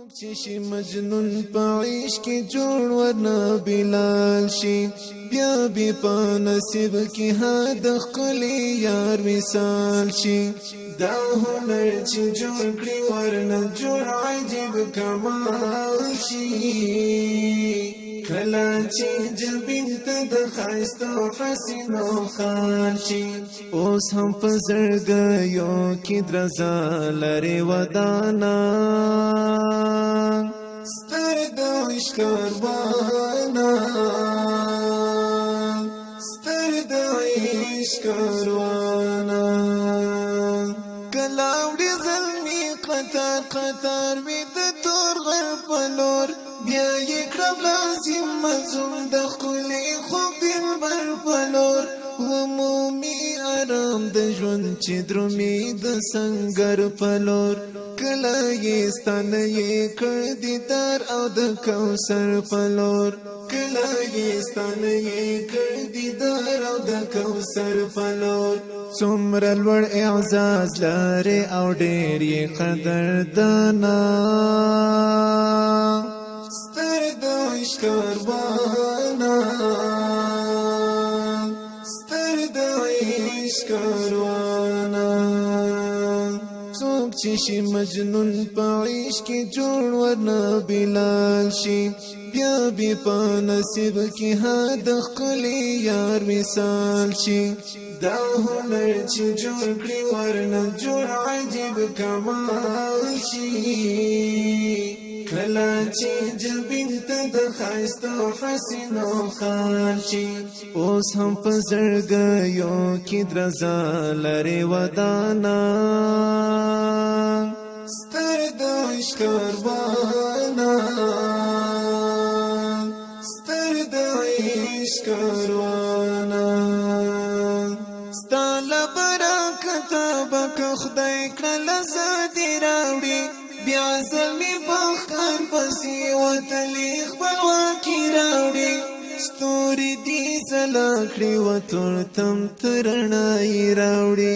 څوک چې شي مجنون په عشق کې جوړ ورنه بلال شي بیا به په نصیب کې هد خلی یار مثال شي دا هنر چې جوړ کړی ورنه جوړ عجیب کمال شي کله چې جبین ته د ښایستو حسینو خال شي اوس هم په زړګیو کې درزا لري ودانا ستر د عشق کاروانه ستر د عشق کاروانه کله وړي زلمي قطار قطار وي د تور غر په لور بیا یې کړم لازم ملزوم د ښکلي خوب دلبر په لور ومومي آرام د ژوند چې درومي د سنګر په لور کله یې ستانه یې کړ دیدار او د کوثر په لور کله یې ستانه یې کړ دیدار او د کوثر په لور څومره لوړ اعزاز لري او ډېر یې قدردانا ستر د عشق کاروانه ستر د عشق کاروانه څوک چې شي مجنون په عشق کې جوړ ورنه بلال شي بیا به په نصیب کې هد خلی یار مثال شي دا هنر چې جوړ کړی ورنه جوړ عجیب کمال شي کله چې جبین ته د ښایستو حسینو خال شي اوس هم په زړګیو کې درزا لري ودانا ستر د عشق کاروانه ستر د عشق کاروانه ستا له برکته به که خدای کړه زادي راوړي بیا زلمی بختر پسی وطلی خپلواکی راوڑی ستوری دی زلاکڑی و تورتم ترنائی راوڑی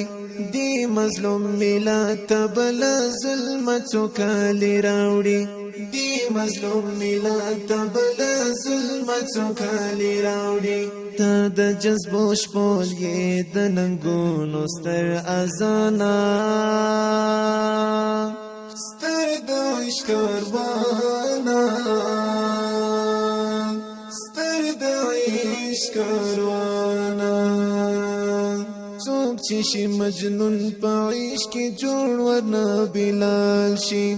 دی مظلوم ملات تبل ظلم چوکالی راوڑی دی مظلوم ملات تبل ظلم چوکالی راوڑی تا د جذبو شپول یې د ننګونو ستر ازانا ستر د عشق کاروانه ستر د عشق کاروانه څوک چې شي مجنون په عشق کې جوړ ورنه بلال شي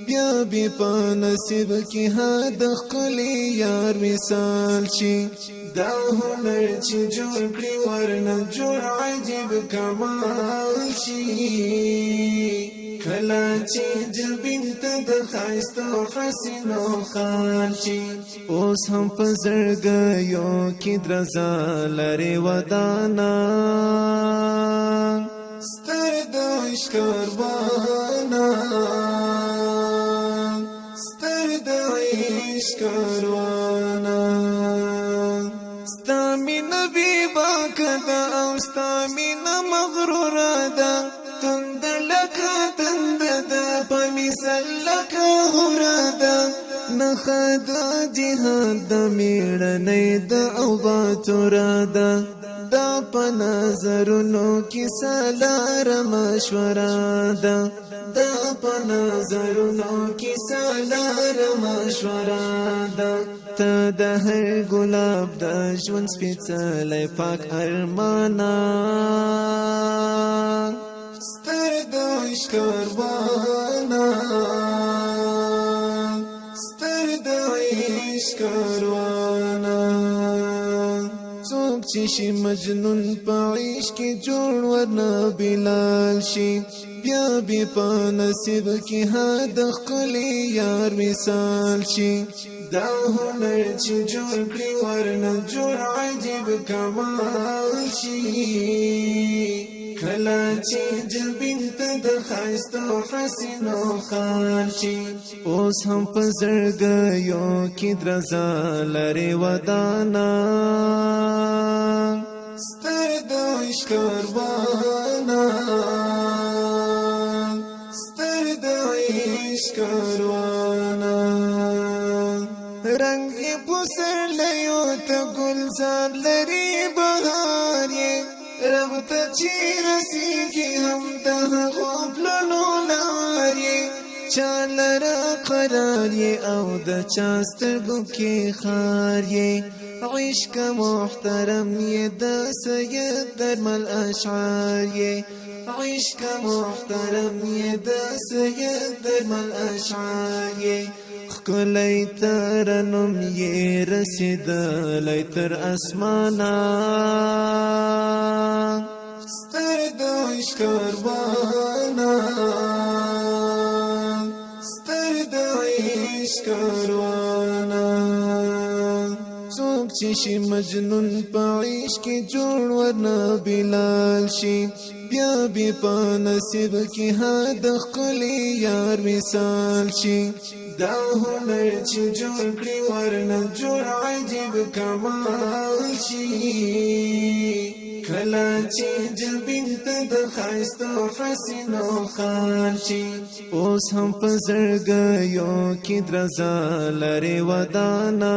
بیا به په نصیب کې هد خلی یار مثال شي دا هنر چې جوړ کړی ورنه جوړ عجیب کمال شي کله چې جبین ته د ښایستو حسینو خال شي اوس هم په زړګیو کې درزا لري ودانا ستر د عشق کاروانه ستر د عشق کاروانه ستا مینه بې باکه ده او ستا مینه مغروره ده تندر لکه پمیسل لکه غرادا نخد جهاد د میړنۍ د او باتورادا دا په نظرونو کې سالار مشوره ده دا په نظرونو کې سالار مشوره ده ته د هر ګلاب د ژوند سپېڅلی پاک ارمانا ستر د عشق کاروانه ستر د عشق کاروانه څوک چې شي مجنون په عشق کې جوړ ورنه بلال شي بیا به په نصیب کې هد خلی یار مثال شي دا هنر چې جوړ کړی ورنه جوړ عجیب کمال شي کله چې جبین ته د ښایستو حسینو خال شي اوس هم په زړګیو کې درزا لري ودانا ستر د عشق کاروانه ستر د عشق کاروانه رنگی پسر لیو تا گلزار لری بہار یہ رب تا چی رسیگی ہم دا خوب لولار یہ چال را قرار یہ او دا چاسترگو کی خار یہ عشق محترم یہ دا سید درمل اشعار یہ عشق محترم یہ دا سید درمل اشعار یہ خکلی ترنم یہ رسید لیتر اسمانا ستر دا عشق کاروانا ستر دا عشق کاروانا سوک چشی مجنون پا عشق جوڑ ورنا بلال شی بیا بی پا نصیب کی حد خلی یار مثال شی دا هنر چی جوڑ کری ورنا جوڑ عجیب کمال شی کلا چی جبین تا دا خیست و حسین و خال شی اوس هم پزرگیو کی درزا لری ودانا